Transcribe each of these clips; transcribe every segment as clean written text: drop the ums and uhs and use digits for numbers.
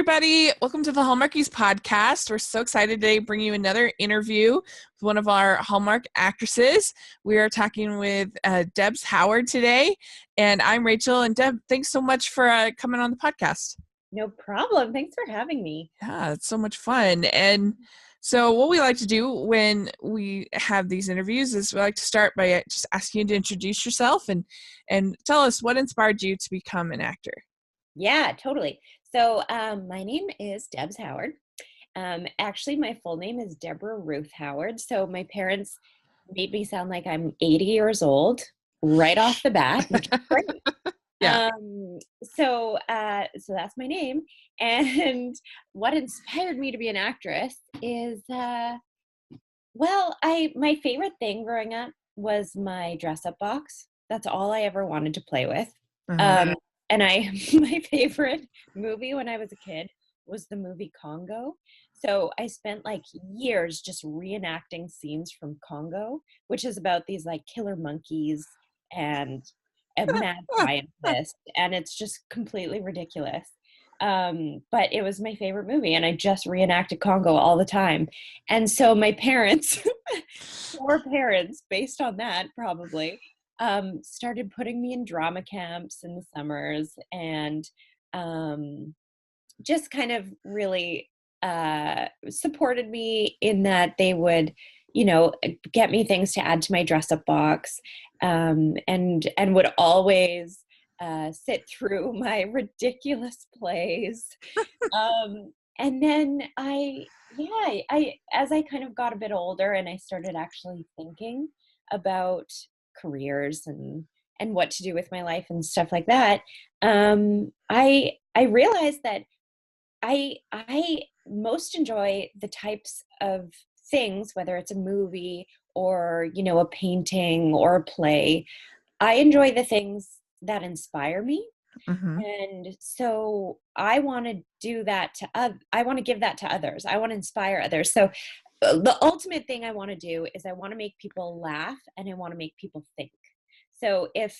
everybody. Welcome to the Hallmarkies podcast. We're so excited today to bring you another interview with one of our Hallmark actresses. We are talking with Debs Howard today, and I'm Rachel. And Deb, thanks so much for coming on the podcast. No problem. Thanks for having me. Yeah, it's so much fun. And so what we like to do when we have these interviews is we like to start by just asking you to introduce yourself and tell us what inspired you to become an actor. Yeah, totally. So my name is Debs Howard. Actually, my full name is Deborah Ruth Howard. So my parents made me sound like I'm 80 years old right off the bat, which is great. Yeah. So that's my name. And what inspired me to be an actress is, my favorite thing growing up was my dress-up box. That's all I ever wanted to play with. Uh-huh. And my favorite movie when I was a kid was the movie Congo. So I spent like years just reenacting scenes from Congo, which is about these like killer monkeys and a mad scientist, and it's just completely ridiculous. But it was my favorite movie, and I just reenacted Congo all the time. And so my parents, poor parents, based on that probably, started putting me in drama camps in the summers, and just kind of really supported me in that they would, get me things to add to my dress-up box, and would always sit through my ridiculous plays. And then I as I kind of got a bit older and I started actually thinking about careers and what to do with my life and stuff like that, I realized that I most enjoy the types of things, whether it's a movie or a painting or a play. I enjoy the things that inspire me. Mm-hmm. And so I want to do that I want to give that to others. I want to inspire others. So the ultimate thing I want to do is I want to make people laugh and I want to make people think. So if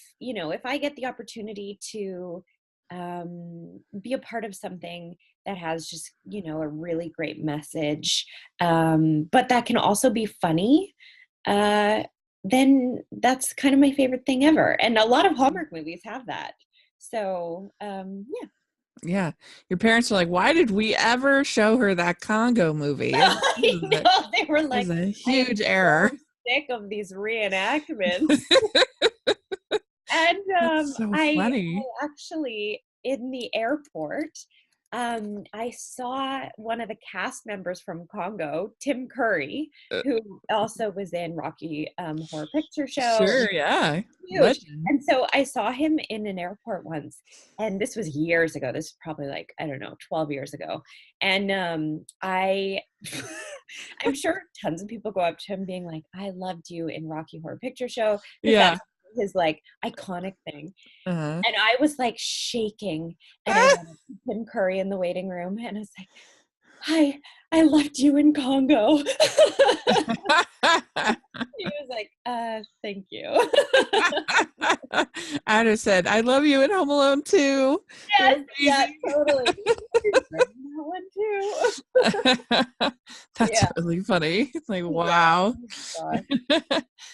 I get the opportunity to be a part of something that has just, a really great message, but that can also be funny, then that's kind of my favorite thing ever. And a lot of Hallmark movies have that. So, yeah. Yeah. Your parents are like, why did we ever show her that Congo movie? I know, they were like, it's a huge I am error. so sick of these reenactments. And That's so funny. I actually, in the airport, I saw one of the cast members from Congo, Tim Curry, who also was in Rocky Horror Picture Show. Sure, yeah. Huge. And so I saw him in an airport once, and this was years ago. This is probably like, I don't know, 12 years ago. And I'm sure tons of people go up to him being like, I loved you in Rocky Horror Picture Show. Yeah. That's his like iconic thing. Uh-huh. And I was like shaking, and I went to Tim Curry in the waiting room, and I was like, hi, I loved you in Congo. He was like, thank you. I'd have said, I love you in Home Alone too. Yes, yeah, totally. That one too. That's really funny. It's like, wow.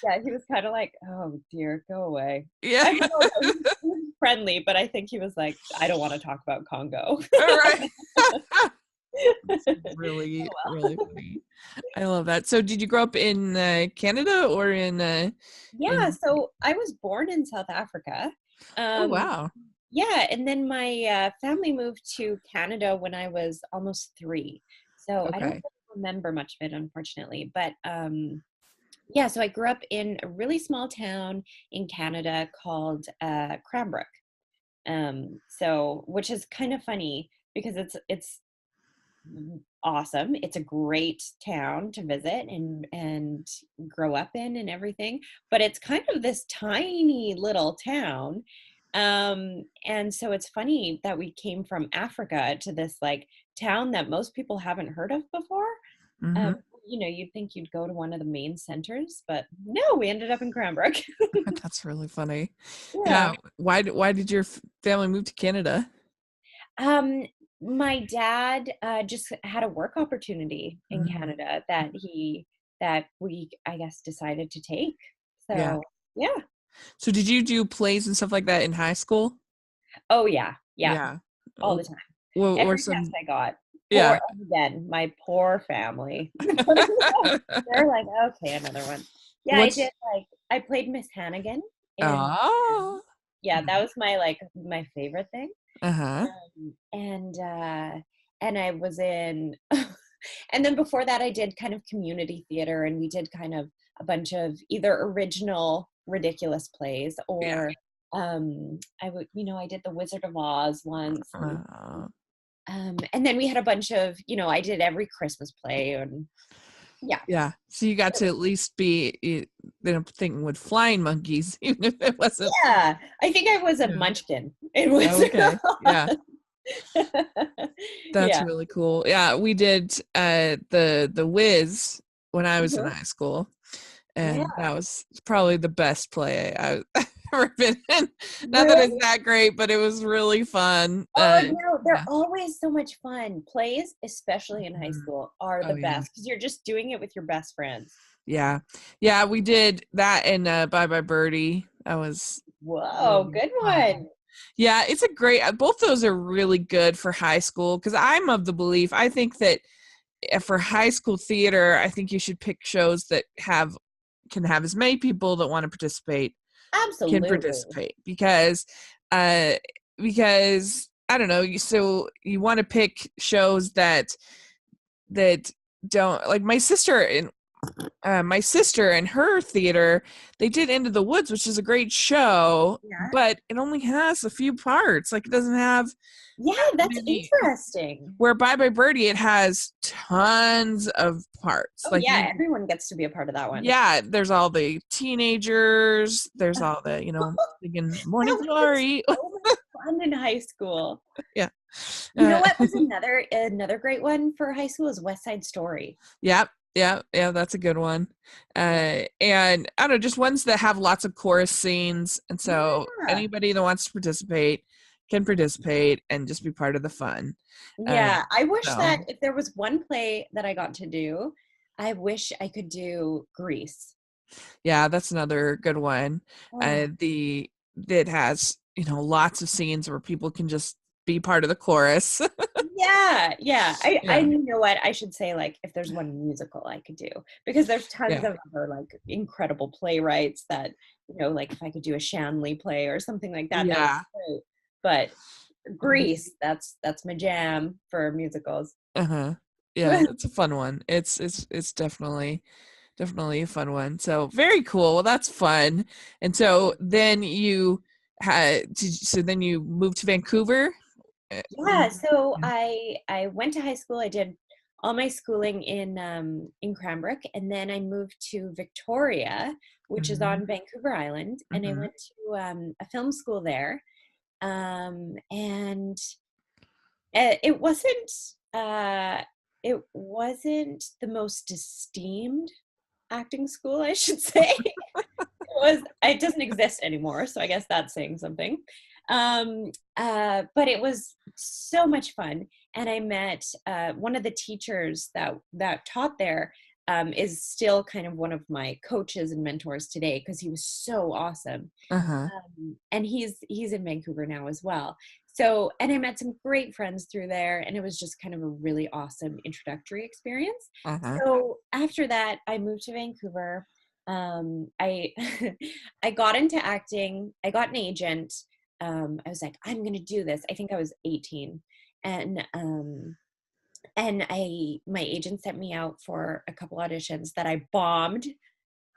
Yeah, he was kind of like, oh dear, go away. Yeah. I know, he was friendly, but I think he was like, I don't want to talk about Congo. All right. Really, really funny. I love that. So did you grow up in Canada or in so I was born in South Africa. Oh wow. Yeah, and then my family moved to Canada when I was almost 3. So I don't really remember much of it, unfortunately. But so I grew up in a really small town in Canada called Cranbrook. Which is kind of funny because it's awesome. It's a great town to visit and grow up in and everything, but it's kind of this tiny little town. And so it's funny that we came from Africa to this like town that most people haven't heard of before. Mm-hmm. You'd think you'd go to one of the main centers, but no, we ended up in Cranbrook. That's really funny. Yeah. Why did your family move to Canada? My dad just had a work opportunity in Mm. Canada that we, I guess, decided to take. Yeah. So yeah. So did you do plays and stuff like that in high school? Oh yeah, yeah, Yeah. all Oh, the time. what were Every chance some? I got. Yeah. Again, my poor family. They're like, okay, another one. Yeah, I did What's I played Miss Hannigan in, oh. yeah, that was my favorite thing. Uh-huh. And I was in and then before that I did kind of community theater, and we did kind of a bunch of either original ridiculous plays Yeah. or I did the Wizard of Oz once, Uh, and then we had a bunch of, I did every Christmas play, and yeah. yeah. So you got to at least be thinking with flying monkeys, even if it wasn't. Yeah, I think I was a Yeah. munchkin in Wizard Okay. of Yeah. Oz. That's Yeah. really cool. Yeah, we did the Wiz when I was in Mhm. high school, Yeah. and that was probably the best play I've ever been in. Not that it's Really? that great, but it was really fun. Oh, no, they're Yeah. always so much fun. Plays, especially in high Mhm. school, are Oh the yeah. best because you're just doing it with your best friends. Yeah. Yeah, we did that in Bye Bye Birdie. That was Whoa, really good fun. one. Yeah, it's a great both those are really good for high school because I'm of the belief I think that for high school theater, I think you should pick shows that can have as many people that want to participate can Absolutely. participate uh because I don't know, you want to pick shows that don't like my sister and her theater, they did Into the Woods, which is a great show, Yeah. but it only has a few parts. Like it doesn't have Yeah, that that's many. interesting. Where Bye Bye Birdie, it has tons of parts. Oh, Like yeah, you, everyone gets to be a part of that one. yeah, there's all the teenagers. There's all the, thinking Morning That was Glory. so much fun in high school. Yeah. You know Uh, what was another great one for high school is West Side Story. yep. Yeah. Yeah. That's a good one. And I don't know, just ones that have lots of chorus scenes. And so Yeah. anybody that wants to participate can participate and just be part of the fun. Uh, Yeah, I wish so that if there was one play that I got to do, I wish I could do Grease. yeah, that's another good one. Oh, The That has, lots of scenes where people can just be part of the chorus. yeah, yeah. I Yeah. you know what? I should say like if there's one musical I could do because there's tons Yeah. of other like incredible playwrights that, like if I could do a Shanley play or something like that, that would Yeah. be great. But Grease, that's my jam for musicals. Uh-huh. Yeah, it's a fun one. It's definitely a fun one. So very cool. Well, that's fun. And so then so then you moved to Vancouver? Yeah, so I went to high school. I did all my schooling in Cranbrook, and then I moved to Victoria, which is Mm-hmm. on Vancouver Island, and I Mm-hmm. went to a film school there. And it wasn't uh, it wasn't the most esteemed acting school, I should say. It doesn't exist anymore, so I guess that's saying something. But it was so much fun, and I met one of the teachers that taught there. Is still kind of one of my coaches and mentors today because he was so awesome. Uh-huh. And he's in Vancouver now as well. So, and I met some great friends through there, and it was just kind of a really awesome introductory experience. Uh-huh. So after that, I moved to Vancouver. I I got into acting. I got an agent. I was like, I'm gonna do this. I think I was 18, and my agent sent me out for a couple auditions that I bombed.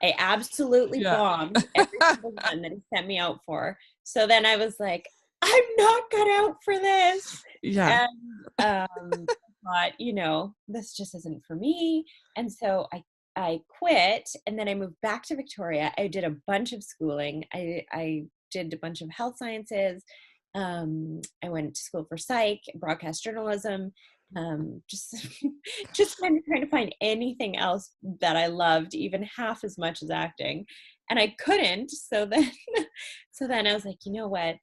I absolutely Yeah. bombed every single one that he sent me out for. So then I was like, I'm not cut out for this. Yeah. And thought, this just isn't for me. And so I quit, and then I moved back to Victoria. I did a bunch of schooling. I did a bunch of health sciences. I went to school for psych, broadcast journalism, just just kind of trying to find anything else that I loved even half as much as acting, and I couldn't. So then so then I was like, you know what,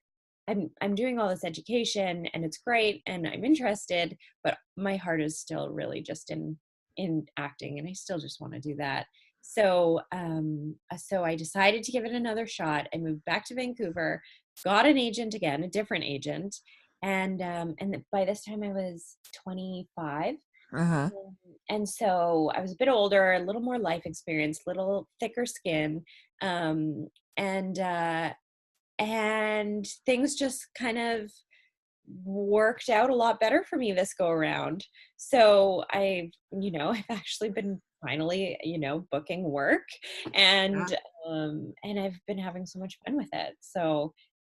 I'm doing all this education and it's great and I'm interested, but my heart is still really just in acting, and I still just want to do that. So so I decided to give it another shot. I moved back to Vancouver, got an agent again, a different agent, and by this time I was 25. Uh-huh. And so I was a bit older, a little more life experience, a little thicker skin. Um, and and things just kind of worked out a lot better for me this go around. So I've actually been finally, booking work, Yeah. and and I've been having so much fun with it. So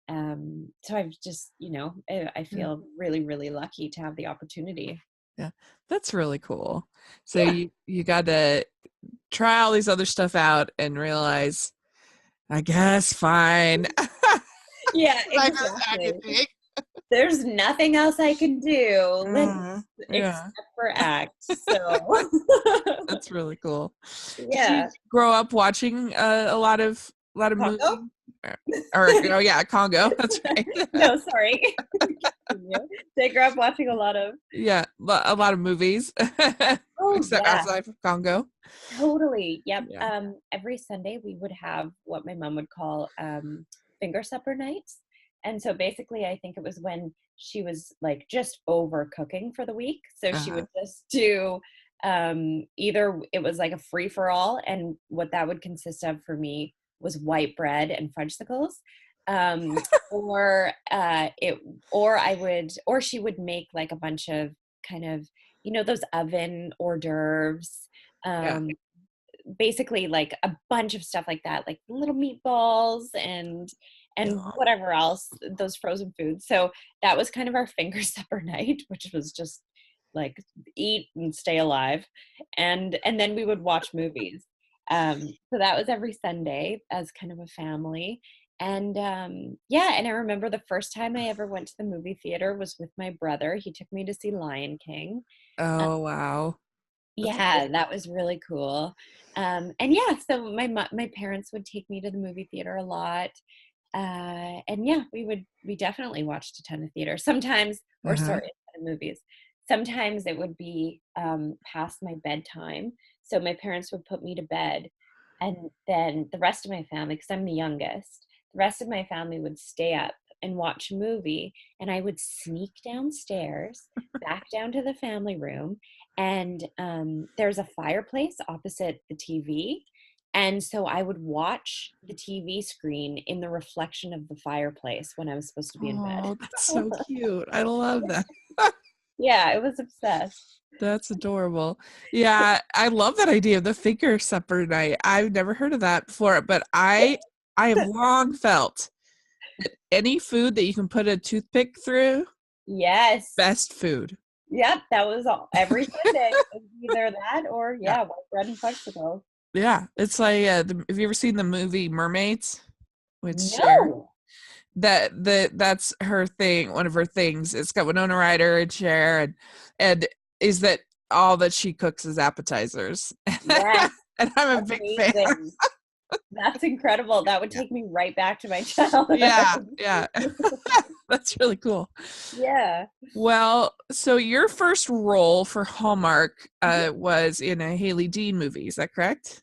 I've just, I Yeah. feel really, really lucky to have the opportunity. Yeah. That's really cool. So Yeah. you got to try all these other stuff out and realize, I guess, fine. Yeah, I just exactly. acting. There's nothing else I can do except Yeah. for act. So That's really cool. Did you yeah. grow up watching a lot of Congo? movies? Or oh yeah, Congo. That's right. No, sorry. Continue. They grew up watching a lot of. Yeah, a lot of movies, Oh except yeah, outside of Congo. totally. Yep. Yeah. Every Sunday we would have what my mom would call finger supper nights. And so basically I think it was when she was like just over cooking for the week. So she Uh-huh. would just do either it was like a free for all, and what that would consist of for me was white bread and fudgesicles. Um or it or I would or she would make like a bunch of kind of, those oven hors d'oeuvres, Yeah. um basically like a bunch of stuff like that, like little meatballs and Yeah. whatever else, those frozen foods. So that was kind of our finger supper night, which was just like eat and stay alive. And then we would watch movies. So that was every Sunday as kind of a family. And yeah, and I remember the first time I ever went to the movie theater was with my brother. He took me to see Lion King. Oh wow. That's Yeah, cool. that was really cool. And yeah, so my parents would take me to the movie theater a lot. And yeah, we definitely watched a ton of theater. Sometimes, or Uh-huh. sorry, a ton of movies. Sometimes it would be past my bedtime. So my parents would put me to bed. And then the rest of my family, because I'm the youngest, the rest of my family would stay up and watch a movie. And I would sneak downstairs, back down to the family room, and there's a fireplace opposite the TV. And so I would watch the TV screen in the reflection of the fireplace when I was supposed to be in bed. Oh, that's so cute. I love that. Yeah, I was obsessed. That's adorable. Yeah, I love that idea of the finger supper night. I've never heard of that before, but I have long felt that any food that you can put a toothpick through, Yes. best food. Yep, that was all every Sunday. It was either that or Yeah. yeah, white bread and fudgesicles. Yeah, it's like have you ever seen the movie Mermaids with Cher? No. That's her thing. One of her things. It's got Winona Ryder and Cher, and is that all that she cooks is appetizers. Yes, And I'm a big fan. amazing. That's incredible. That would Yeah, take me right back to my childhood. yeah, yeah. That's really cool. Yeah. Well, so your first role for Hallmark was in a Haley Dean movie. Is that correct?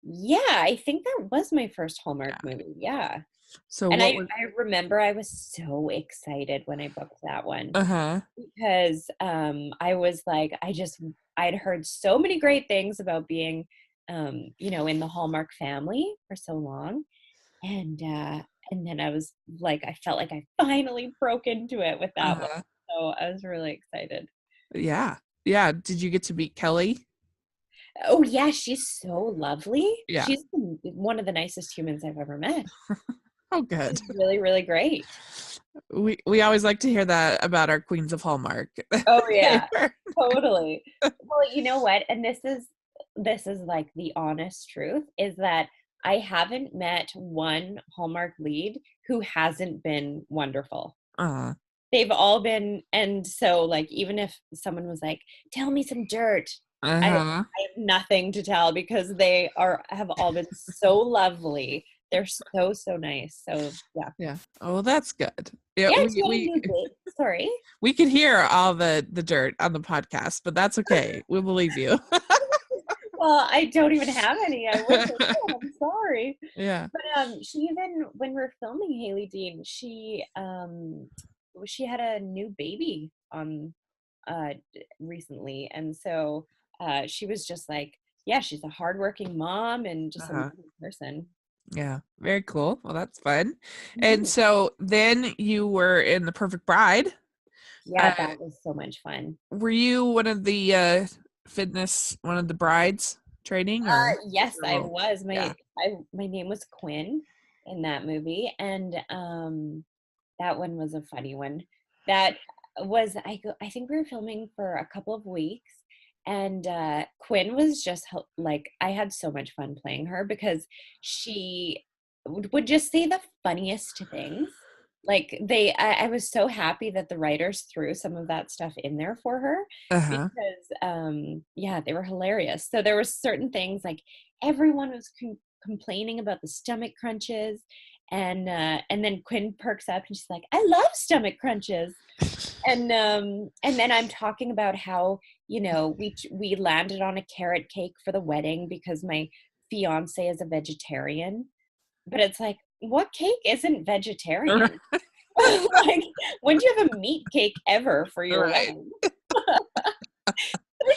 Yeah, I think that was my first Hallmark Yeah. movie. Yeah. So And what I was? I remember I was so excited when I booked that one Uh-huh. because I was like I'd heard so many great things about being in the Hallmark family for so long. And then I was like I felt like I finally broke into it with that one. Uh-huh. So I was really excited. Yeah. Yeah. Did you get to meet Kelly? Oh yeah, she's so lovely. Yeah. She's one of the nicest humans I've ever met. Oh, good. She's really, really great. We always like to hear that about our queens of Hallmark. Oh They yeah, were- totally. Well, you know what? And this is like the honest truth is that I haven't met one Hallmark lead who hasn't been wonderful. uh, They've all been, and so like even if someone was like, "Tell me some dirt," I uh-huh. have nothing to tell because they have all been so lovely, They're so nice. So yeah. Yeah. Oh, well, that's good. Yeah, Yeah, we she had a we new baby. Sorry. we could hear all the dirt on the podcast, but that's okay. We'll believe you. Well, I don't even have any. I wish I did. I'm sorry. Yeah. But she even when we are filming Haley Dean, she had a new baby on recently, and so she was just like, yeah, she's a hardworking mom and just a Uh-huh. lovely person. Yeah. Very cool. Well, that's fun. And Mhm. so then you were in The Perfect Bride. Yeah, Uh, that was so much fun. were you one of the one of the brides training or what's Yes, your I role? was. Yeah. My name was Quinn in that movie, and that one was a funny one. That was I think we were filming for a couple of weeks, and Quinn was just like, I had so much fun playing her because she would just say the funniest things. Like I was so happy that the writers threw some of that stuff in there for her Uh-huh. because yeah, they were hilarious. So there were certain things like everyone was complaining about the stomach crunches, and then Quinn perks up and she's like, I love stomach crunches. And then I'm talking about how, we landed on a carrot cake for the wedding because my fiance is a vegetarian. But it's like, what cake isn't vegetarian? Like, when do you have a meat cake ever for your Right. wedding? So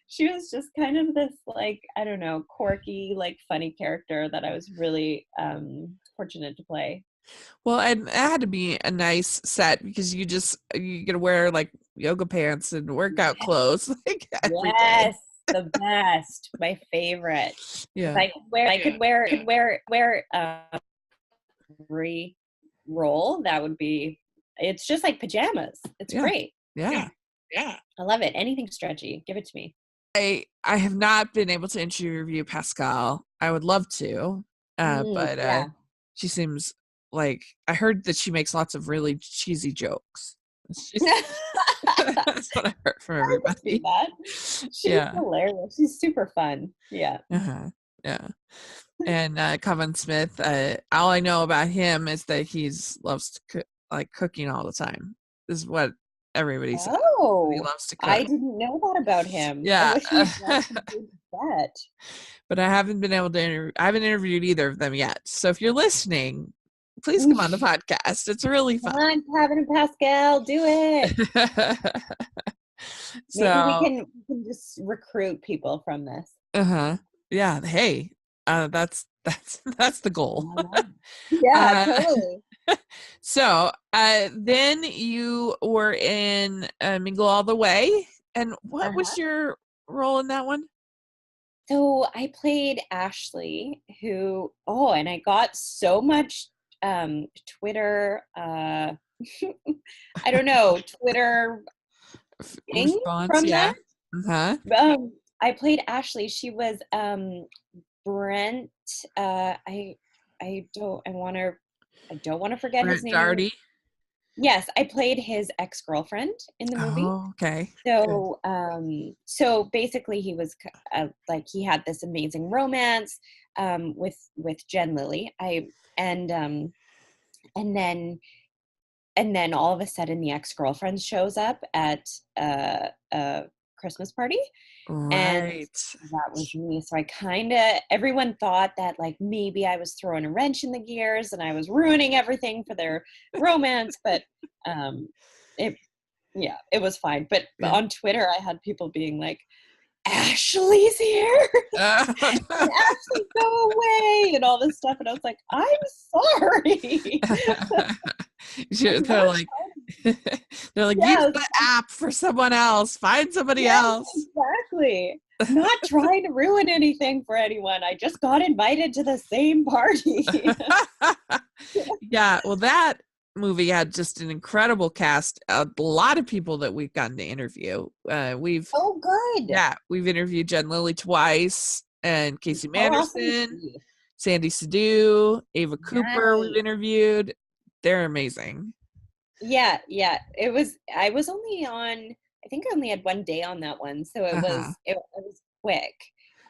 she was just kind of this, like, I don't know, quirky, like, funny character that I was really fortunate to play. Well, and it had to be a nice set because you get to wear like yoga pants and workout clothes like every day. Yes, the best, my favorite. If Yeah. I could wear every role, that would be. It's just like pajamas. It's Yeah. great. Yeah. Yeah, I love it. Anything stretchy, give it to me. I have not been able to interview Pascal. I would love to. But Yeah. she seems like I heard that she makes lots of really cheesy jokes. That's what I heard from I can see everybody. that. She's Yeah. hilarious. She's super fun. Yeah. Uh-huh. Yeah. And Kevin Smith, all I know about him is that he's loves to like cooking all the time. This is what everybody says. He Oh, loves to I cook. didn't know that about him. I Yeah. wish he was more complete that. But I haven't been able to I haven't interviewed either of them yet. So if you're listening, please come on the podcast. It's really Come fun. on, Kevin and Pascal, do it. Maybe So, we can just recruit people from this. uh-huh. Yeah, hey. That's the goal. Yeah, Uh totally. so, then you were in Mingle All the Way. And what was Uh-huh. your role in that one? So I played Ashley, and I got so much Twitter, I don't know, Twitter thing Response, from yeah. that. Uh-huh. I played Ashley. She was Brent. I don't want to forget his Brent name. Darty. Yes, I played his ex-girlfriend in the movie. Oh, okay. Good. So basically, he was like, he had this amazing romance with Jen Lilly. And um, and then and then all of a sudden, the ex-girlfriend shows up at a Christmas party, and Right. that was me. So everyone thought that, like, maybe I was throwing a wrench in the gears and I was ruining everything for their romance, but um, it yeah, it was fine. But Yeah. on Twitter, I had people being like, Ashley's here. No. Ashley, go away, and all this stuff. And I was like, I'm sorry. They're like, they're like, use Yes, the app for someone else. Find somebody yes, else. exactly. I'm not trying to ruin anything for anyone. I just got invited to the same party. Yeah, well, that movie had just an incredible cast. A lot of people that we've gotten to interview. Oh, good. We've interviewed Jen Lilly twice, and Casey How awesome is Manderson, she? Sandy Sadu, Ava Cooper. We've Nice. interviewed. They're amazing. Yeah, yeah. I was only on, I think I only had one day on that one, so Uh-huh. it was quick.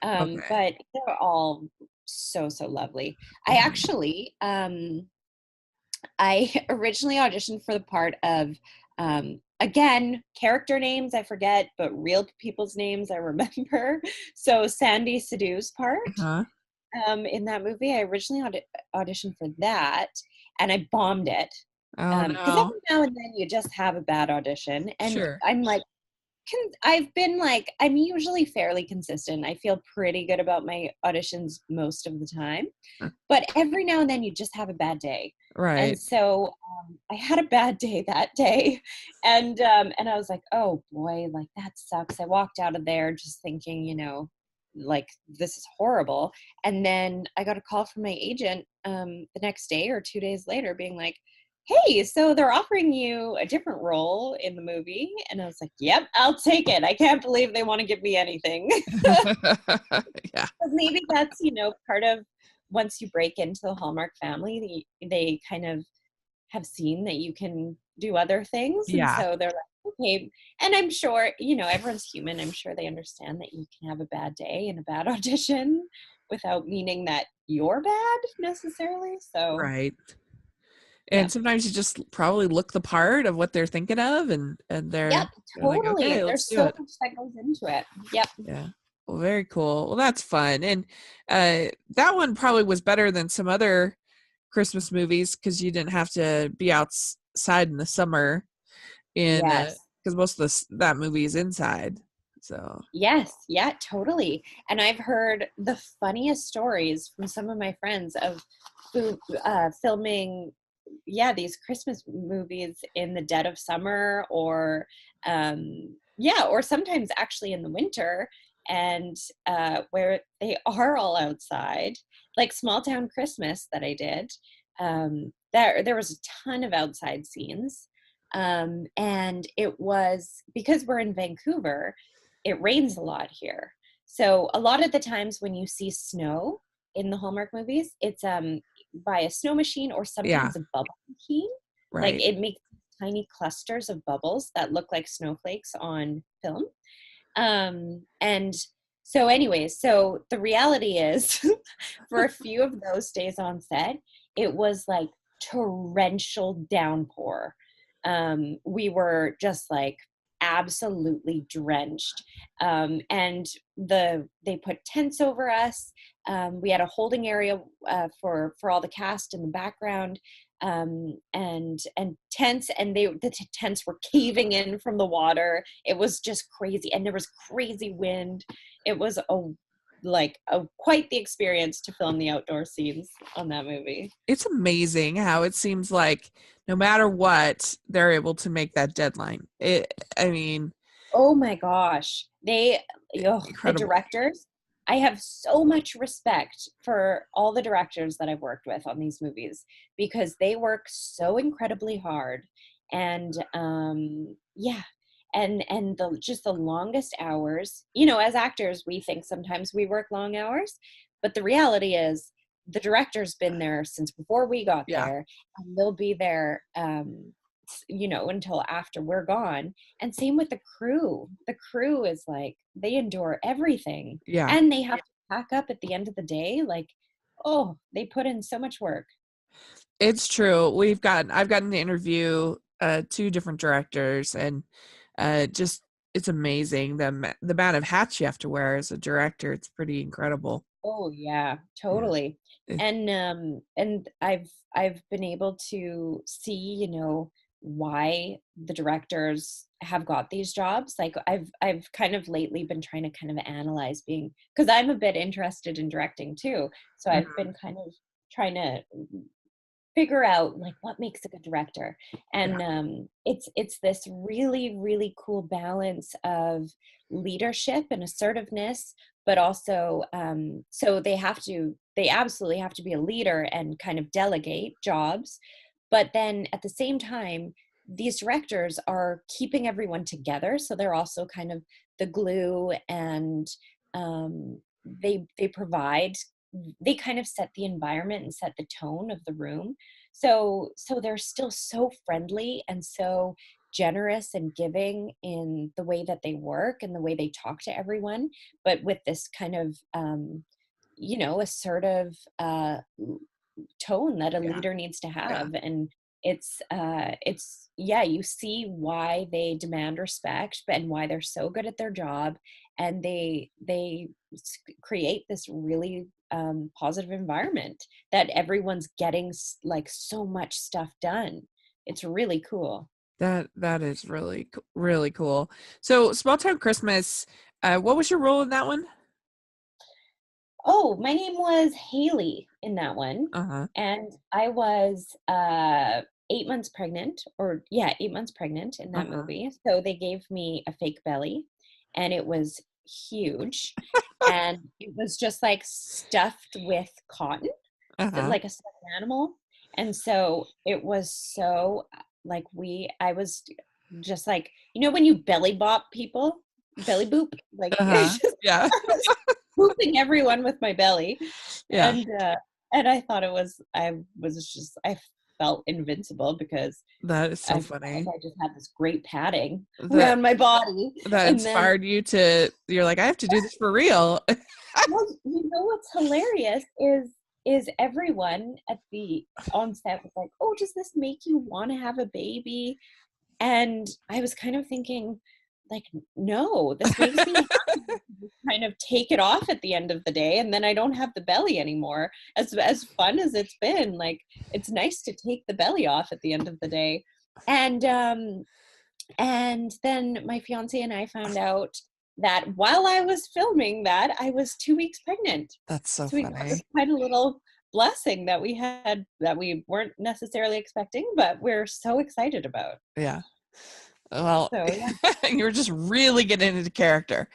Okay. But they're all so lovely. I actually I originally auditioned for the part of, again, character names I forget, but real people's names I remember. So Sandy Sidhu's part Uh-huh. in that movie, I originally auditioned for that, and I bombed it. Oh Because no. every now and then you just have a bad audition, and Sure. I'm like, I've been like, I'm usually fairly consistent. I feel pretty good about my auditions most of the time, but every now and then you just have a bad day. And Right. so I had a bad day that day, and I was like, oh boy, like that sucks. I walked out of there just thinking, like this is horrible. And then I got a call from my agent the next day or 2 days later, being like, hey, so they're offering you a different role in the movie. And I was like, yep, I'll take it. I can't believe they want to give me anything. Yeah. Maybe that's, part of, once you break into the Hallmark family, they kind of have seen that you can do other things. And Yeah. so they're like, okay. And I'm sure, everyone's human. I'm sure they understand that you can have a bad day and a bad audition without meaning that you're bad necessarily. So, Right. yeah. And sometimes you just probably look the part of what they're thinking of, and Yep, they're like, totally. okay, let's There's do so it. much that goes into it. Yep. Yeah. Well, very cool. Well, that's fun. And that one probably was better than some other Christmas movies because you didn't have to be outside in the summer in Yes. because most of that movie is inside. So Yes. Yeah, totally. And I've heard the funniest stories from some of my friends of filming, these Christmas movies in the dead of summer, or or sometimes actually in the winter, and where they are all outside, like Small Town Christmas that I did. There was a ton of outside scenes, and it was because we're in Vancouver. It rains a lot here, so a lot of the times when you see snow in the Hallmark movies, it's by a snow machine or yeah, sometimes a bubble machine. Like right. it makes tiny clusters of bubbles that look like snowflakes on film. And so anyways, so the reality is for a few of those days on set, it was like torrential downpour. We were just like absolutely drenched. And they put tents over us. We had a holding area for all the cast in the background, and tents, and the tents were caving in from the water. It was just crazy, and there was crazy wind. It was quite the experience to film the outdoor scenes on that movie. It's amazing how it seems like no matter what, they're able to make that deadline. I mean, Oh my gosh. The incredible. directors, I have so much respect for all the directors that I've worked with on these movies, because they work so incredibly hard. And yeah, and just the longest hours. As actors, we think sometimes we work long hours, but the reality is the director's been there since before we got Yeah, there, and they'll be there until after we're gone. And same with the crew is like, they endure everything, yeah. and they have to pack up at the end of the day. Like, oh, they put in so much work. It's true. I've gotten to interview two different directors, and just it's amazing the amount of hats you have to wear as a director. It's pretty incredible. Oh yeah, Yeah. totally. Eh, And I've been able to see, why the directors have got these jobs. Like I've kind of lately been trying to kind of analyze, being, because I'm a bit interested in directing too. So I've mhm, been kind of trying to figure out like what makes a good director. yeah, And it's this really really cool balance of leadership and assertiveness, but also so they absolutely have to be a leader and kind of delegate jobs, but then at the same time these directors are keeping everyone together, so they're also kind of the glue, and they provide, they kind of set the environment and set the tone of the room. So they're still so friendly and so generous and giving in the way that they work and the way they talk to everyone, but with this kind of assertive tone that a Yeah. leader needs to Yeah. have. And it's yeah, you see why they demand respect and why they're so good at their job, and they create this really positive environment that everyone's getting like so much stuff done. It's really cool. That is really really cool. So, Small Town Christmas, what was your role in that one? Oh, my name was Haley in that one. Uh-huh. And I was 8 months pregnant, or yeah, 8 months pregnant in that Uh-huh. movie. So they gave me a fake belly, and it was huge. And it was just like stuffed with cotton, Uh-huh. like a stuffed animal. And so it was so like I was just like, when you belly bop people, belly boop, like Uh-huh. it's just, Yeah. I was pooping everyone with my belly. Yeah. And I thought I felt invincible because That is I so felt like funny. I just had this great padding That around my body. that And then, inspired you you're like, I have to do this for real. well, what's hilarious is everyone at the onset was like, "Oh, does this make you want to have a baby?" And I was kind of thinking, like, no, this makes me happy to just kind of take it off at the end of the day, and then I don't have the belly anymore. As fun as it's been, like, it's nice to take the belly off at the end of the day. And then my fiance and I found out that while I was filming that, I was 2 weeks pregnant. That's so So we got this funny. kind of little blessing that we had that we weren't necessarily expecting, but we're so excited about. Yeah. Well, So yeah. you were just really getting into character.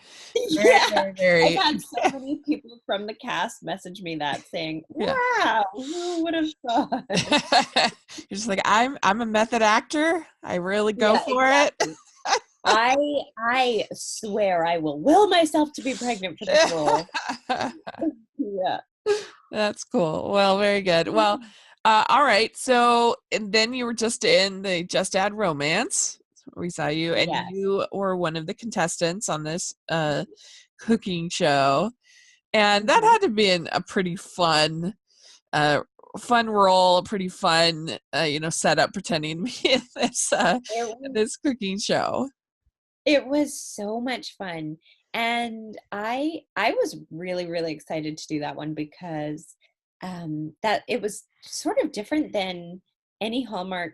Very, Yeah, very, I've very. had so many people from the cast message me that saying, Yeah. "Wow, who would have thought?" You're just like, I'm a method actor. I really go Yeah, for it. exactly. I swear I will will myself to be pregnant for this role. Yeah. That's cool. Well, very good. Well, all right. So, and then you were just in the Just Add Romance. We saw you, and Yes. you were one of the contestants on this cooking show, and that Mhm. had to be a pretty uh, fun role, a pretty fun, setup pretending to be It was this cooking show. it was so much fun. And I was really, really excited to do that one because that it was sort of different than any Hallmark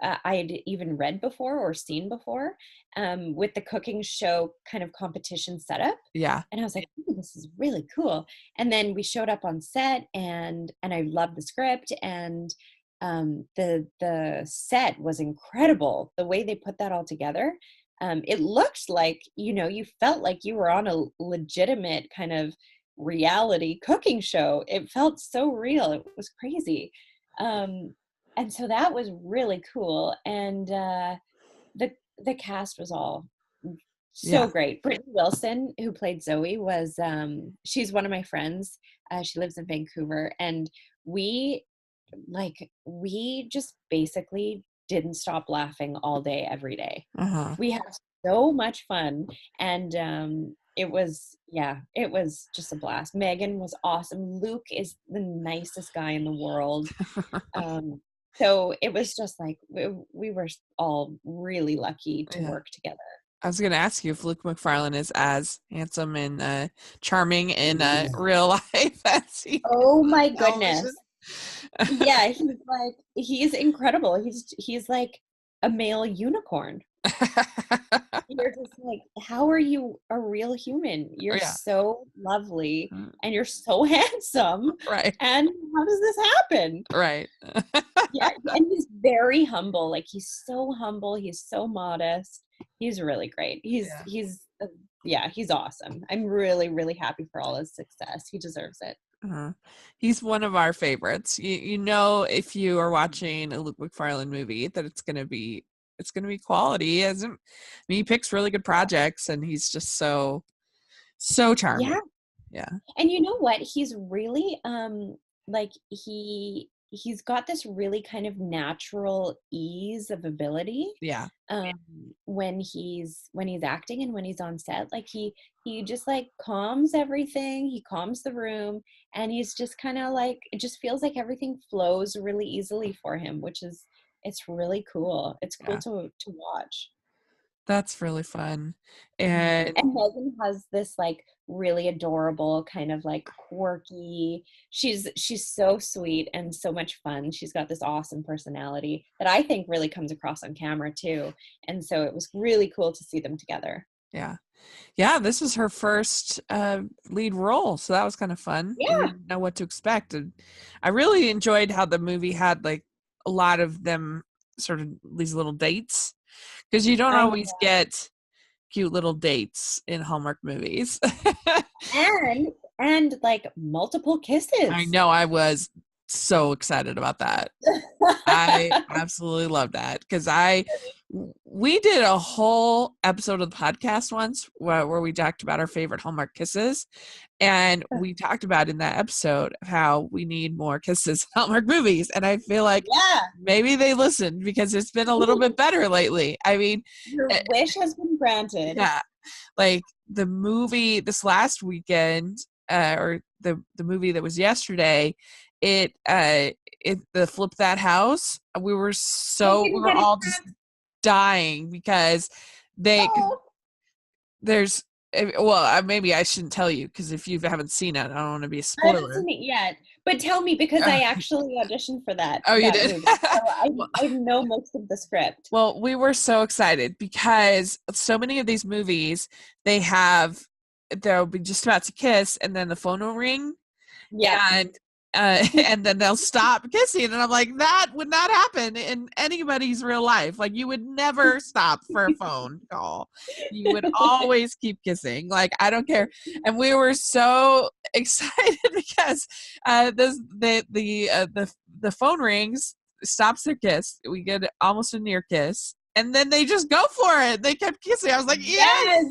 I had even read before or seen before, with the cooking show kind of competition setup. Yeah. And I was like, "Ooh, this is really cool." And then we showed up on set, and I loved the script, and the set was incredible. The way they put that all together, it looked like, you felt like you were on a legitimate kind of reality cooking show. It felt so real. It was crazy. Um, and so that was really cool. And the the cast was all so Yeah. great. Brittany Wilson, who played Zoe, was she's one of my friends. She lives in Vancouver, and we we just basically didn't stop laughing all day, every day. Uh-huh. We had so much fun, and it was just a blast. Megan was awesome. Luke is the nicest guy in the world. Um, so it was just like we were all really lucky to Yeah. work together. I was going to ask you if Luke McFarlane is as handsome and charming in real life as he is Oh on my television. goodness. Yeah, he's incredible. He's like a male unicorn. You're just like, how are you a real human? You're Yeah. so lovely Mm, and you're so handsome. right. And how does this happen? Right. Yeah, and he's very humble. Like, he's so humble. He's so modest. He's really great. Yeah. Yeah, he's awesome. I'm really, really happy for all his success. He deserves it. Uh-huh. He's one of our favorites. You know, if you are watching a Luke McFarlane movie, that it's gonna be quality. He picks really good projects, and he's just so charming. Yeah. Yeah. And you know what? He's really like he's got this really kind of natural ease of ability Yeah. um when he's acting and when he's on set. Like he just like calms everything, he calms the room, and he's just kind of like, it just feels like everything flows really easily for him, which is, it's really cool. It's cool Yeah. to watch. That's really fun. Mhm. And And Megan has this like really adorable kind of like quirky, she's so sweet and so much fun. She's got this awesome personality that I think really comes across on camera too. And so it was really cool to see them together. yeah. Yeah, this was her first lead role, so that was kind of fun. And you Yeah. didn't know what to expect. And I really enjoyed how the movie had like a lot of them sort of these little dates, because you don't I always get cute little dates in Hallmark movies. and like multiple I kisses. know, I was so excited about that. I absolutely love that, because we did a whole episode of the podcast once where we talked about our favorite Hallmark kisses, and we talked about in that episode how we need more kisses in Hallmark movies, and I feel like Yeah. maybe they listened, because it's been a little bit better lately. I mean, Your eh, wish has been granted. yeah, like the movie this last weekend, or the movie that was yesterday, it the Flip That House, I we didn't were get a all just dying, because cause chance. there's maybe I shouldn't tell you, because if you haven't seen it, I don't want to be a I haven't spoiler. seen it yet, but tell me, because I actually auditioned for that Oh, you that did. movie, so Well, I know most of the script. well, we were so excited, because so many of these movies, they'll be just about to kiss, and then the phone will ring, Yep. and and then they'll stop kissing, and I'm like, that would not happen in anybody's real life. Like, you would never stop for a phone call. You would always keep kissing. Like, I don't care. And we were so excited, because the phone rings, stops their kiss. We get almost a near kiss, and then they just go for it. They kept kissing. I was like, yes.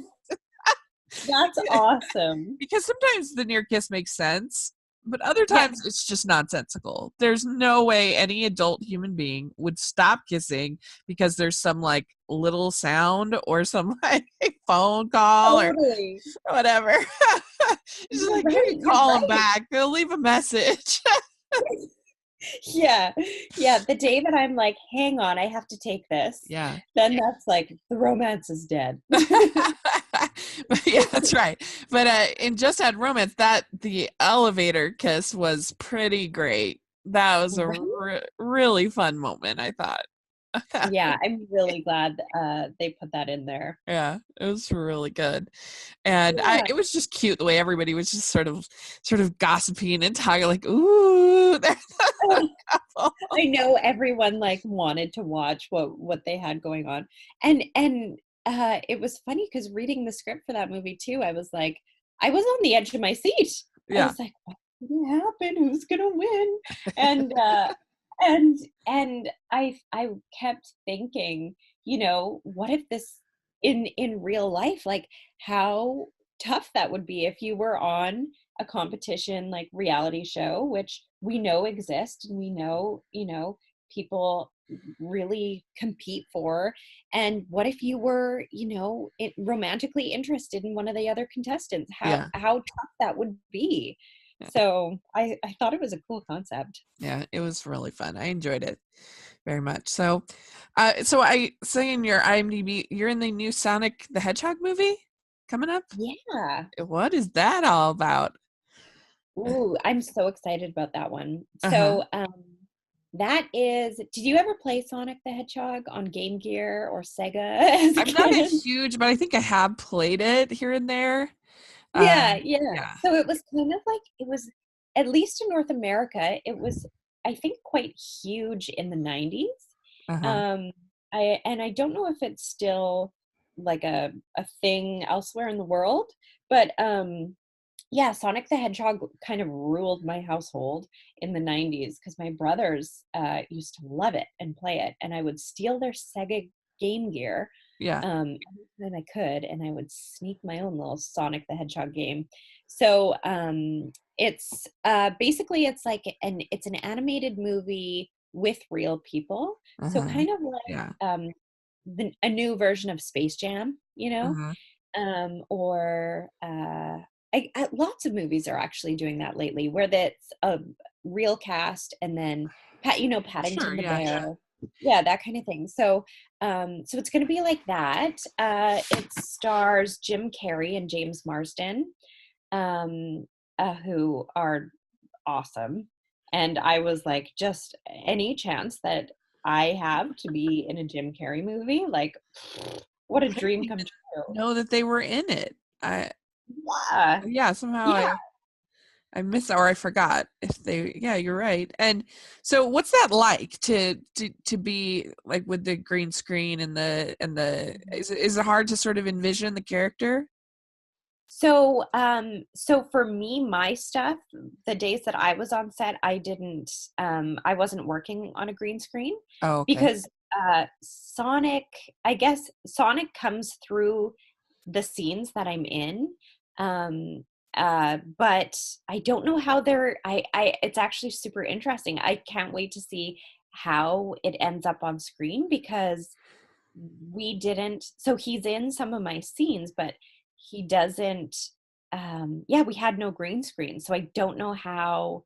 Yes, that's awesome. Because sometimes the near kiss makes sense, but other Yes, times it's just nonsensical. There's no way any adult human being would stop kissing because there's some like little sound or some like phone call or totally. whatever. It's just You're like, you right. can You're call them right. back. They'll leave a message. Yeah, yeah. The day that I'm like, hang on, I have to take this, Yeah. then that's like the romance is dead. But yeah, that's right. But in Just Add Romance, that the elevator kiss was pretty great. That was a Right? really fun moment, I thought. Yeah, I'm really glad they put that in there. Yeah, it was really good. And Yeah. it was just cute the way everybody was just sort of gossiping and talking like, ooh, they're the couple. I know everyone like wanted to watch what they had going on. And it was funny because reading the script for that movie too, I was like, I was on the edge of my seat. I Yeah. was like, what's gonna happen? Who's gonna win? And and I kept thinking, what if this in real life, like how tough that would be if you were on a competition like reality show, which we know exist and we know, people really compete for. And what if you were, romantically interested in one of the other contestants? Yeah. How tough that would be. Yeah. So I thought it was a cool concept. Yeah, it was really fun. I enjoyed it very much. So I say in your IMDb, you're in the new Sonic the Hedgehog movie coming up? Yeah. What is that all about? Ooh, I'm so excited about that one. Uh-huh. So, that is, did you ever play Sonic the Hedgehog on Game Gear or Sega as a I'm not a kid? huge, but I think I have played it here and there. Yeah, yeah. Yeah. So it was kind of like, it was, at least in North America, it was, I think, quite huge in the 90s. Uh-huh. Um, I don't know if it's still like a thing elsewhere in the world, but yeah, Sonic the Hedgehog kind of ruled my household in the 90s because my brothers used to love it and play it, and I would steal their Sega Game Gear Yeah. Anytime I could, and I would sneak my own little Sonic the Hedgehog game. So it's basically it's like it's an animated movie with real people. So Uh-huh. kind of like Yeah. a new version of Space Jam, you know, Uh-huh. or lots of movies are actually doing that lately, where that's a real cast and then Sure. Paddington the Yeah. Bear, yeah, that kind of thing. So so it's going to be like that. It stars Jim Carrey and James Marsden, um, who are awesome. And I was like, just any chance that I have to be in a Jim Carrey movie, like, what a I didn't dream come even true. know that they were in it. I Yeah. Yeah, somehow Yeah. I missed or I forgot if they yeah, you're right. And so what's that like to be like with the green screen and the is it hard to sort of envision the character? So, so for me, my stuff, the days that I was on set, I wasn't working on a green screen Oh, okay. because, Sonic, I guess Sonic comes through the scenes that I'm in. Um, but I don't know how it's actually super interesting. I can't wait to see how it ends up on screen because so he's in some of my scenes, but he doesn't, yeah, we had no green screen. So I don't know how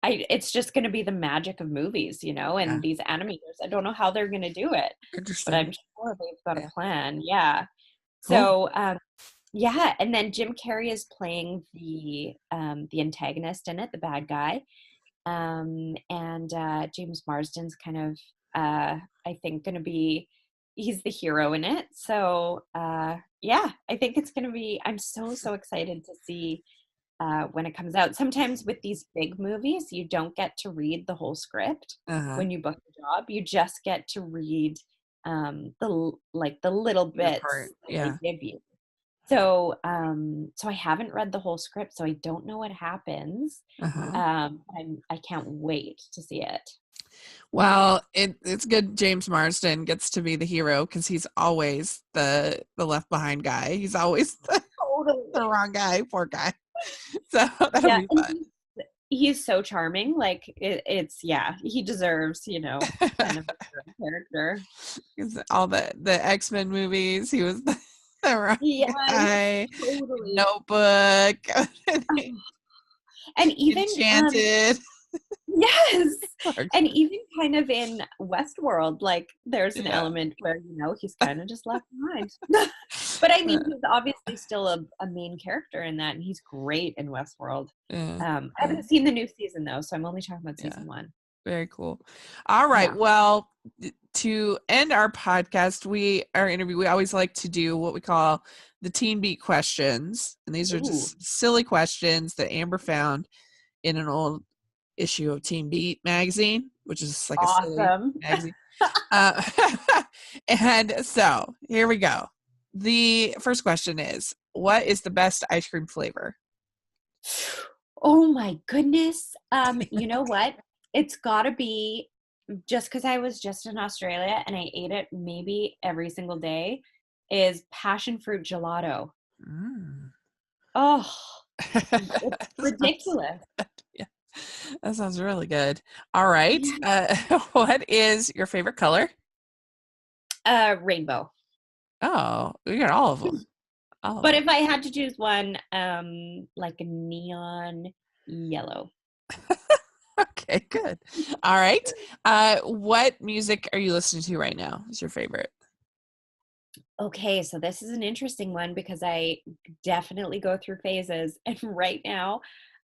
it's just going to be the magic of movies, Yeah. and these animators, I don't know how they're going to do it, but Interesting. I'm sure they've got a Yeah. plan. Yeah. Cool. So, yeah. And then Jim Carrey is playing the antagonist in it, the bad guy. And James Marsden's kind of, I think, going to be he's the hero in it. So yeah, I think it's going to be. I'm so excited to see when it comes out. Sometimes with these big movies, you don't get to read the whole script Uh-huh. when you book a job. You just get to read the little Your bits part. that they Yeah. give you. So so I haven't read the whole script, so I don't know what happens. Uh-huh. I can't wait to see it. Well, it's good James Marsden gets to be the hero because he's always the left behind guy. He's always the Totally. wrong guy, poor guy. So that'll Yeah, be and fun. he's so charming. Like it's yeah, he deserves, kind of a hero character. 'Cause all the X-Men movies, he was the wrong Yes, guy. totally. Notebook, Oh, and even Enchanted. yes, Poor and guy. even kind of in Westworld, like there's an Yeah. element where he's kind of just left behind. But I mean, he's obviously still a main character in that, and he's great in Westworld. Yeah. I haven't seen the new season though, so I'm only talking about Yeah. season one. Very cool. All right. Yeah. Well, to end our podcast, our interview, we always like to do what we call the Teen Beat questions. And these are Ooh, just silly questions that Amber found in an old issue of Teen Beat magazine, which is like a silly awesome. magazine. Uh, and so here we go. The first question is, what is the best ice cream flavor? Oh my goodness. You know what? It's gotta be just because I was just in Australia and I ate it maybe every single day, is passion fruit gelato. Mm. Oh, it's That sounds ridiculous. good. Yeah, that sounds really good. All right. Yeah. What is your favorite color? Rainbow. Oh, we got all of them. All of But them. if I had to choose one, like a neon yellow. Okay, good. All right. What music are you listening to right now? Is your favorite? Okay, so this is an interesting one because I definitely go through phases. And right now,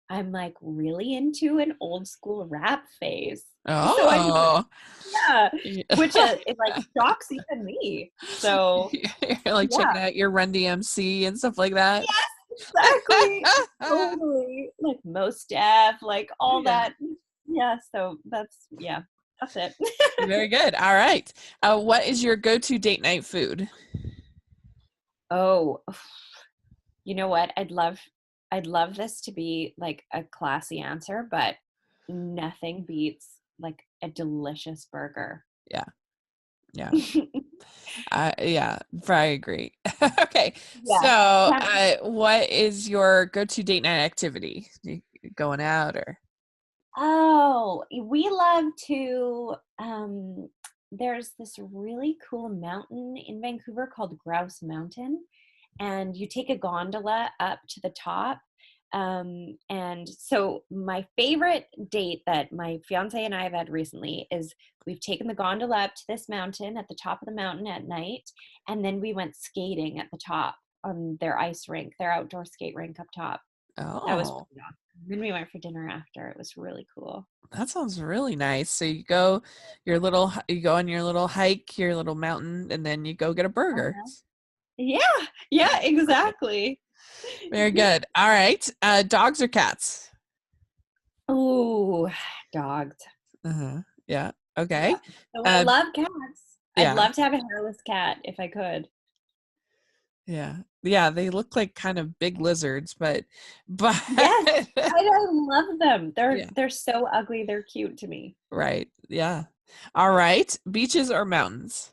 I'm like really into an old school rap phase. So I'm like, Oh, yeah, yeah. which it like shocks even me. So You're like yeah, checking out your Run DMC and stuff like that. yes, exactly. Totally. Like Most Def, like all Yeah, that. Yeah, so yeah, that's it. very good. All right. What is your go-to date night food? Oh, you know what? I'd love this to be like a classy answer, but nothing beats like a delicious burger. Yeah, Yeah. Yeah, I agree. Okay. So, Yeah. Yeah. what is your go-to date night activity? You going out or? Oh, we love to there's this really cool mountain in Vancouver called Grouse Mountain, and you take a gondola up to the top. And so my favorite date that my fiance and I have had recently is we've taken the gondola up to this mountain at the top of the mountain at night, and then we went skating at the top on their ice rink, their outdoor skate rink up top. That was Oh, pretty awesome. Then we went for dinner after. It was really cool. that sounds really nice. So you go on your little hike, your little mountain, and then you go get a burger. Uh-huh. Yeah, yeah, exactly. Very good. All right. Dogs or cats? Oh, dogs. Uh-huh. Yeah. Yeah. Okay. So I Uh, love cats. I'd yeah. love to have a hairless cat if I could. Yeah. Yeah, they look like kind of big lizards, but Yes, I love them. They're yeah, they're so ugly. They're cute to me. right. Yeah. All right. Beaches or mountains?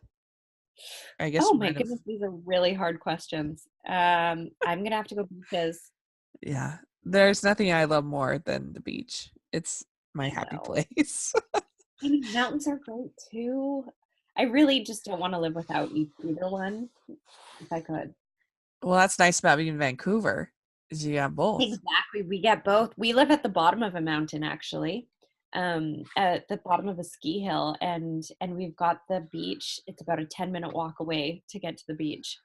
I guess Oh you my might have. goodness, these are really hard questions. I'm gonna have to go beaches. Yeah. There's nothing I love more than the beach. It's my I happy know. place. I mean, mountains are great too. I really just don't want to live without either one if I could. Well, that's nice about being in Vancouver, is you have both. Exactly. We get both. We live at the bottom of a mountain actually. At the bottom of a ski hill, and we've got the beach. It's about a 10-minute walk away to get to the beach.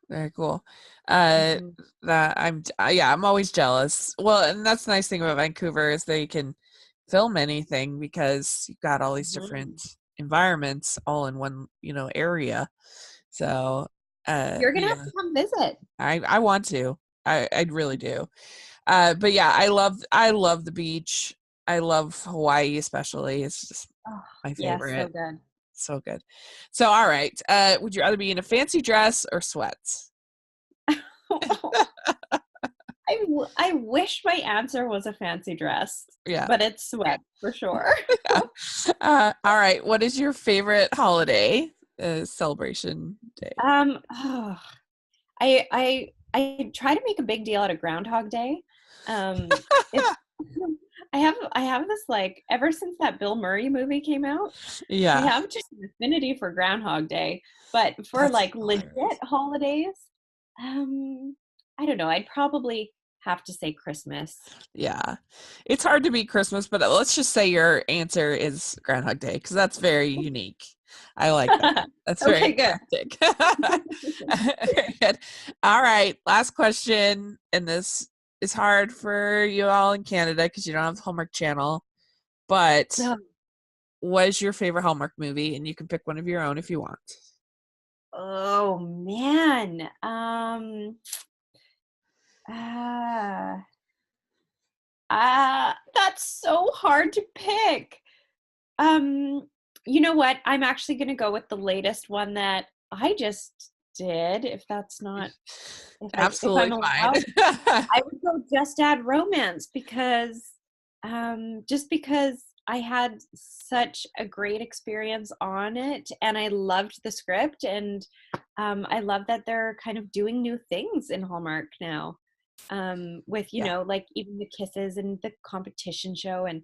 Very cool. Uh, Hmm. that yeah, I'm always jealous. Well, and that's the nice thing about Vancouver is they can film anything because you've got all these Hmm. different environments all in one, area. So, You're gonna have yeah, to come visit. I want to. I really do. But yeah, I love the beach. I love Hawaii especially. It's just Oh, my yes, so favorite. good. So good. So, all right. Would you rather be in a fancy dress or sweats? I wish my answer was a fancy dress, Yeah. but it's sweat for sure. Yeah. All right. What is your favorite holiday celebration day? Oh, I try to make a big deal out of Groundhog Day. It's I have this like ever since that Bill Murray movie came out, I Yeah, have just an affinity for Groundhog Day. But for that's like legit hilarious. holidays, um, I don't know. I'd probably have to say Christmas. Yeah. It's hard to beat Christmas, but let's just say your answer is Groundhog Day because that's very unique. I like that. That's very Okay, good. eclectic. Very good. All right. Last question. And this is hard for you all in Canada because you don't have the Hallmark channel. But Oh, what is your favorite Hallmark movie? And you can pick one of your own if you want. oh man. Ah, that's so hard to pick. Um, you know what? I'm actually going to go with the latest one that I just did. If that's not, if I'm Absolutely fine. allowed, I would go Just Add Romance because, just because I had such a great experience on it, and I loved the script, and I love that they're kind of doing new things in Hallmark now, with Yeah. like even the kisses and the competition show, and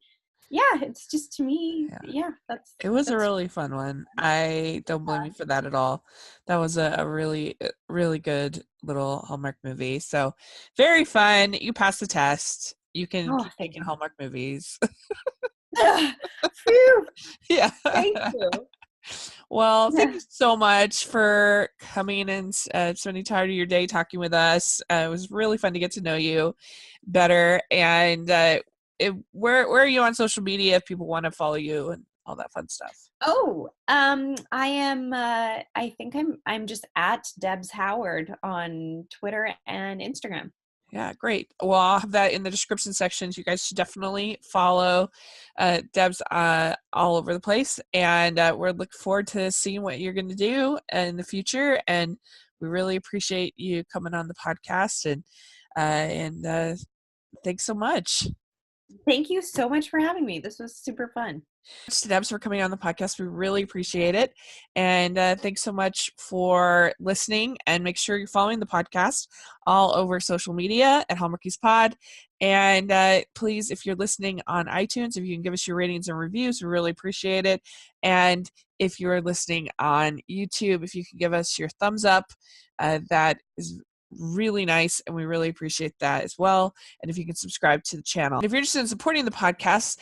yeah, it's just to me, Yeah. yeah, that's It was a that's really fun one. I don't blame you for that at all. That was a really, really good little Hallmark movie. So very fun. You passed the test. You can oh, keep thank making Hallmark movies. you. Phew, Yeah. thank you. Well, thank you so much for coming and spending time of your day talking with us. It was really fun to get to know you better. And where are you on social media if people want to follow you and all that fun stuff? Oh, I am. I think I'm just at Debs Howard on Twitter and Instagram. Yeah, great. Well, I'll have that in the description sections. You guys should definitely follow Deb's all over the place. And we're looking forward to seeing what you're going to do in the future. And we really appreciate you coming on the podcast. And thanks so much. Thank you so much for having me. This was super fun. Thanks to Debs for coming on the podcast. We really appreciate it. And thanks so much for listening. And make sure you're following the podcast all over social media at Hallmarkies Pod. And please, if you're listening on iTunes, if you can give us your ratings and reviews, we really appreciate it. And if you're listening on YouTube, if you can give us your thumbs up, that is really nice, and we really appreciate that as well. And if you can subscribe to the channel. And if you're interested in supporting the podcast,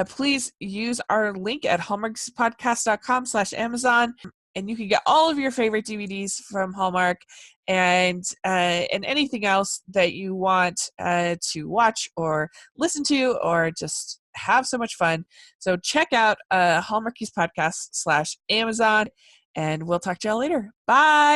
please use our link at hallmarkspodcast.com/Amazon, and you can get all of your favorite DVDs from Hallmark and anything else that you want to watch or listen to or just have so much fun. So check out Hallmarkies podcast /Amazon, and we'll talk to y'all later. Bye.